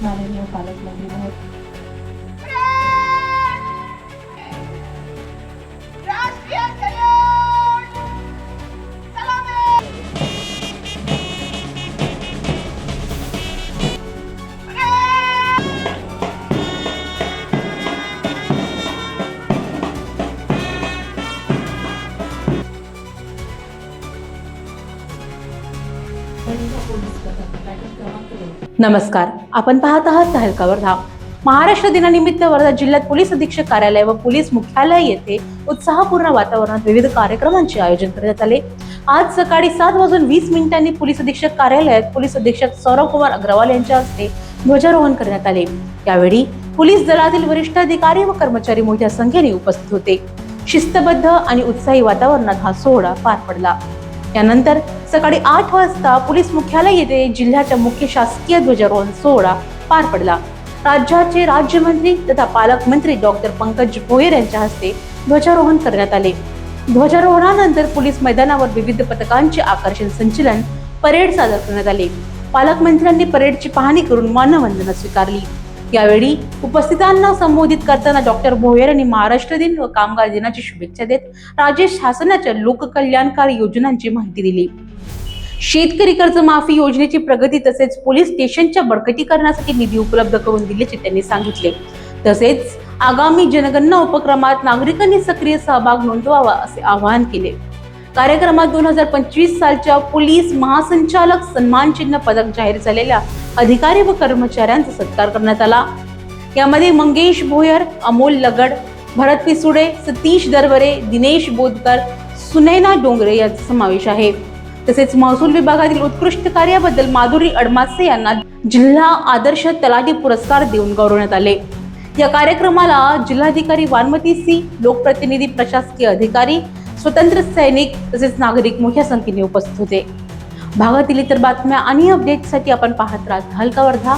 माननीय पालकमंत्री महोदय, नमस्कार, आपण पाहत आहात तहलका वर्धा. महाराष्ट्र दिनानिमित्त वर्धा जिल्ह्यात पोलीस अधीक्षक कार्यालय व पोलीस मुख्यालय येथे उत्साहपूर्ण वातावरणात विविध कार्यक्रमांचे आयोजन करण्यात आले. आज सकाळी 7:20 पोलीस अधीक्षक कार्यालयात पोलीस अधीक्षक सौरभ कुमार अग्रवाल यांच्या हस्ते ध्वजारोहण करण्यात आले. यावेळी पोलीस दलातील वरिष्ठ अधिकारी व कर्मचारी मोठ्या संख्येने उपस्थित होते. शिस्तबद्ध आणि उत्साही वातावरणात हा सोहळा पार पडला. यानंतर सकाळी 8 वाजता पोलीस मुख्यालय येथे जिल्ह्याच्या मुख्य शासकीय ध्वजारोहण सोहळा पार पडला. राज्याचे राज्यमंत्री तथा पालकमंत्री डॉक्टर पंकज भोयर यांच्या हस्ते ध्वजारोहण करण्यात आले. ध्वजारोहणानंतर पोलीस मैदानावर विविध पथकांचे आकर्षण संचलन परेड सादर करण्यात आले. पालकमंत्र्यांनी परेडची पाहणी करून मानवंदना स्वीकारली. यावेळी उपस्थितांना संबोधित करताना डॉक्टर भोयर यांनी महाराष्ट्र दिन व कामगार दिनाची शुभेच्छा देत राज्य शासनाच्या लोककल्याणकारी योजनांची माहिती दिली. शेतकरी कर्जमाफी योजनेची प्रगती तसेच पोलीस स्टेशनच्या बळकटीकरणासाठी निधी उपलब्ध करून दिल्याचे त्यांनी सांगितले. तसेच आगामी जनगणना उपक्रमात नागरिकांनी सक्रिय सहभाग नोंदवावा असे आवाहन केले. कार्यक्रमात 2025 सालच्या पोलीस महासंचालक सन्मान चिन्ह पदक जाहीर झालेल्या अधिकारी व कर्मचाऱ्यांचा सत्कार करण्यात आला. यामध्ये मंगेश भोयर, अमोल लगड, भरत पिसुडे, सतीश दरवरे, दिनेश बोदकर, सुनैना डोंगरे यांचा समावेश आहे. तसेच महसूल विभागातील उत्कृष्ट कार्याबद्दल माधुरी अडमासे यांना जिल्हा आदर्श तलाठी पुरस्कार देऊन गौरवण्यात आले. या कार्यक्रमाला जिल्हाधिकारी वानमती सी, लोकप्रतिनिधी, प्रशासकीय अधिकारी, स्वतंत्र सैनिक तसेच नागरिक मोठ्या संख्येने उपस्थित होते. भागातील इतर बातम्या आणि अपडेटसाठी आपण पाहत राहा तहलका वर्धा.